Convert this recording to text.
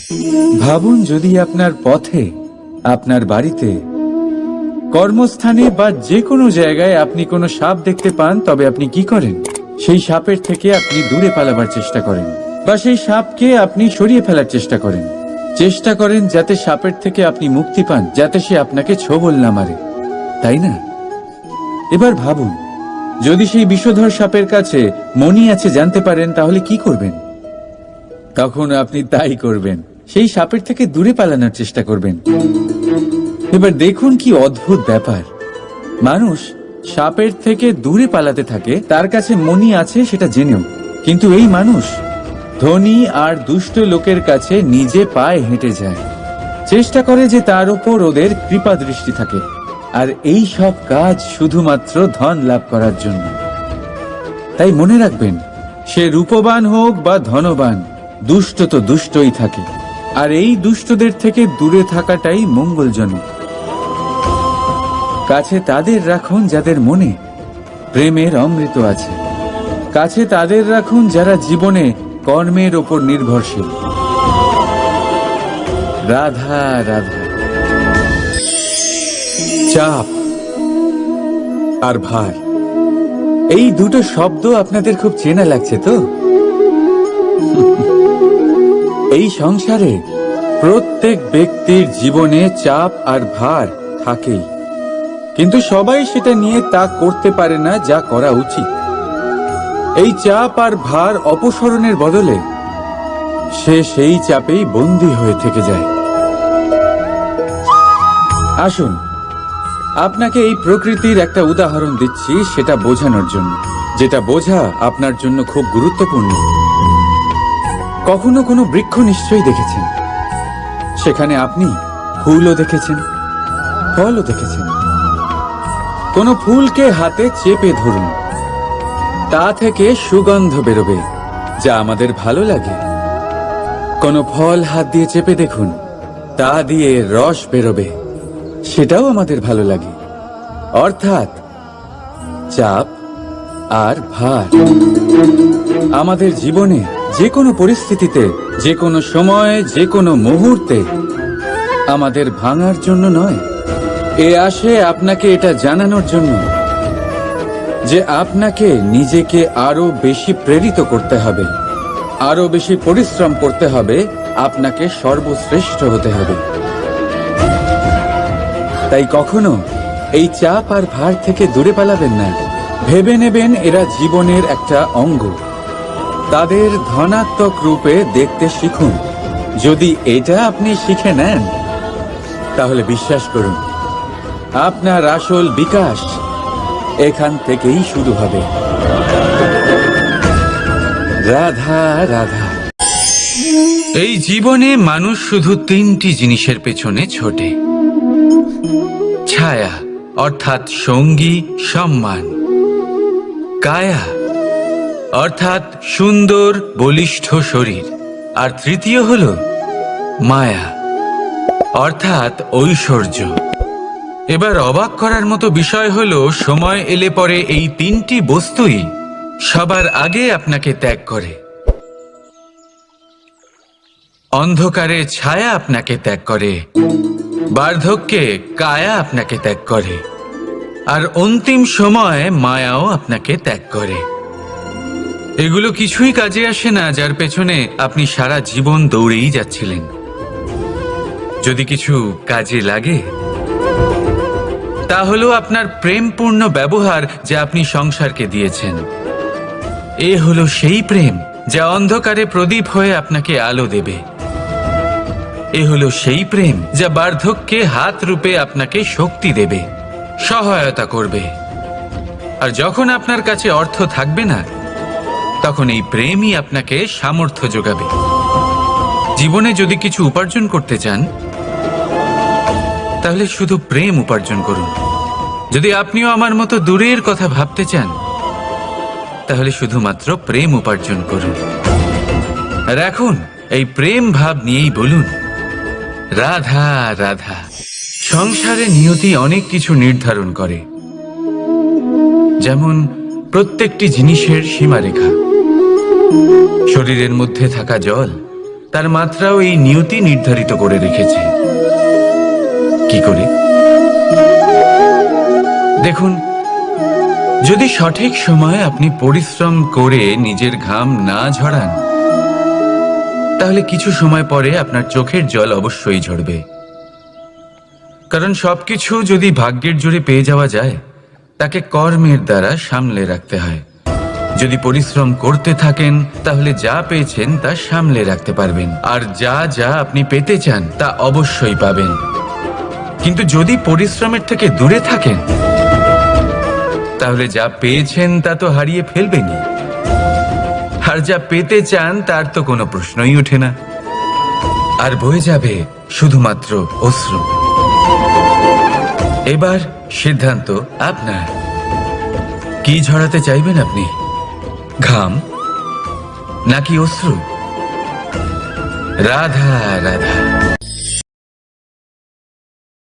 ভাবুন, যদি আপনার পথে, আপনার বাড়িতে, কর্মস্থানে বা যে কোনো জায়গায় আপনি কোনো সাপ দেখতে পান, তবে আপনি কি করেন? সেই সাপের থেকে আপনি দূরে পালাবার চেষ্টা করেন, বা সেই সাপকে আপনি সরিয়ে ফেলার চেষ্টা করেন। চেষ্টা করেন যাতে সাপের থেকে আপনি মুক্তি পান, যাতে সে আপনাকে ছোবল না মারে, তাই না? এবার ভাবুন, যদি সেই বিষধর সাপের কাছে মণি আছে জানতে পারেন, তাহলে কি করবেন? তখন আপনি তাই করবেন, সেই সাপের থেকে দূরে পালানোর চেষ্টা করবেন। এবার দেখুন কি অদ্ভুত ব্যাপার, মানুষ সাপের থেকে দূরে পালাতে থাকে, তার কাছে মণি আছে সেটা জেনেও। কিন্তু এই মানুষ ধনী আর দুষ্ট লোকের কাছে নিজে পায়ে হেঁটে যায়, চেষ্টা করে যে তার উপর ওদের কৃপা দৃষ্টি থাকে, আর এই সব কাজ শুধুমাত্র ধন লাভ করার জন্য। তাই মনে রাখবেন, সে রূপবান হোক বা ধনবান, দুষ্ট তো দুষ্টই থাকে, আর এই দুষ্টদের থেকে দূরে থাকাটাই মঙ্গলজনক। কাছে তাদের রাখুন যাদের মনে প্রেমের অমৃত আছে, কাছে তাদের রাখুন যারা জীবনে কর্মের ওপর নির্ভরশীল। রাধা রাধা। চাপ আর ভার, এই দুটো শব্দ আপনাদের খুব চেনা লাগছে তো? এই সংসারে প্রত্যেক ব্যক্তির জীবনে চাপ আর ভার থাকেই, কিন্তু সবাই সেটা নিয়ে তা করতে পারে না যা করা উচিত। এই চাপ আর ভার অপসরণের বদলে সে সেই চাপেই বন্দী হয়ে থেকে যায়। আসুন, আপনাকে এই প্রকৃতির একটা উদাহরণ দিচ্ছি, সেটা বোঝানোর জন্য, যেটা বোঝা আপনার জন্য খুব গুরুত্বপূর্ণ। কখনো কোনো বৃক্ষ নিশ্চয়ই দেখেছেন, সেখানে আপনি ফুলও দেখেছেন, ফলও দেখেছেন। কোনো ফুলকে হাতে চেপে ধরুন, তা থেকে সুগন্ধ বেরোবে, যা আমাদের ভালো লাগে। কোনো ফল হাত দিয়ে চেপে দেখুন, তা দিয়ে রস বেরোবে, সেটাও আমাদের ভালো লাগে। অর্থাৎ চাপ আর ভার আমাদের জীবনে যে কোনো পরিস্থিতিতে, যে কোনো সময়, যে কোনো মুহূর্তে আমাদের ভাঙার জন্য নয়, এ আসে আপনাকে এটা জানানোর জন্য যে আপনাকে নিজেকে আরো বেশি প্রেরিত করতে হবে, আরো বেশি পরিশ্রম করতে হবে, আপনাকে সর্বশ্রেষ্ঠ হতে হবে। তাই কখনো এই চাপ আর ভার থেকে দূরে পালাবেন না। ভেবে নেবেন এরা জীবনের একটা অঙ্গ, তাদের ধনাত্মক রূপে দেখতে শিখুন। যদি এটা আপনি শিখে নেন, তাহলে বিশ্বাস করুন, আপনার আসল বিকাশ এখান থেকেই শুরু হবে। রাধা রাধা। এই জীবনে মানুষ শুধু তিনটি জিনিসের পেছনে ছোটে: ছায়া অর্থাৎ সঙ্গী সম্মান, কায়া অর্থাৎ সুন্দর বলিষ্ঠ শরীর, আর তৃতীয় হল মায়া অর্থাৎ ঐশ্বর্য। এবার অবাক করার মতো বিষয় হলো, সময় এলে পরে এই তিনটি বস্তুই সবার আগে আপনাকে ত্যাগ করে। অন্ধকারে ছায়া আপনাকে ত্যাগ করে, বার্ধক্যে কায়া আপনাকে ত্যাগ করে, আর অন্তিম সময়ে মায়াও আপনাকে ত্যাগ করে। এগুলো কিছুই কাজে আসে না যার পেছনে আপনি সারা জীবন দৌড়েই যাচ্ছিলেন। যদি কিছু কাজে লাগে, তা হলো আপনার প্রেমপূর্ণ ব্যবহার যা আপনি সংসারকে দিয়েছেন। এ হলো সেই প্রেম যা অন্ধকারে প্রদীপ হয়ে আপনাকে আলো দেবে। এ হলো সেই প্রেম যা বার্ধক্যে হাত রূপে আপনাকে শক্তি দেবে, সহায়তা করবে। আর যখন আপনার কাছে অর্থ থাকবে না, তখন এই প্রেমই আপনাকে সামর্থ্য যোগাবে। জীবনে যদি কিছু উপার্জন করতে চান, তাহলে শুধু প্রেম উপার্জন করুন। যদি আপনিও আমার মতো দূরের কথা ভাবতে চান, তাহলে শুধুমাত্র প্রেম উপার্জন করুন। আর এখন এই প্রেম ভাব নিয়েই বলুন, রাধা রাধা। সংসারে নিয়তি অনেক কিছু নির্ধারণ করে, যেমন প্রত্যেকটি জিনিসের সীমারেখা। শরীরের মধ্যে থাকা জল তার মাত্রাও এই নিয়তি নির্ধারিত করে রেখেছে। কি করে? দেখুন, যদি সঠিক সময়ে আপনি পরিশ্রম করে নিজের ঘাম না ঝরান, তাহলে কিছু সময় পরে আপনার চোখের জল অবশ্যই ঝরবে। কারণ সবকিছু যদি ভাগ্যের জোরে পেয়ে যাওয়া যায়, তাকে কর্মের দ্বারা সামলে রাখতে হয়। যদি পরিশ্রম করতে থাকেন, তাহলে যা পেয়েছেন তা সামলে রাখতে পারবেন, আর যা যা আপনি পেতে চান তা অবশ্যই পাবেন। কিন্তু যদি পরিশ্রমের থেকে দূরে থাকেন, তাহলে যা পেয়েছেন তা তো হারিয়ে ফেলবেনই, আর যা পেতে চান তার তো কোনো প্রশ্নই ওঠে না, আর বয়ে যাবে শুধুমাত্র অশ্রু। এবার সিদ্ধান্ত আপনার। কি ঝরাতে চাইবেন আপনি? ঘাম নাকি অশ্রু? রাধা রাধা।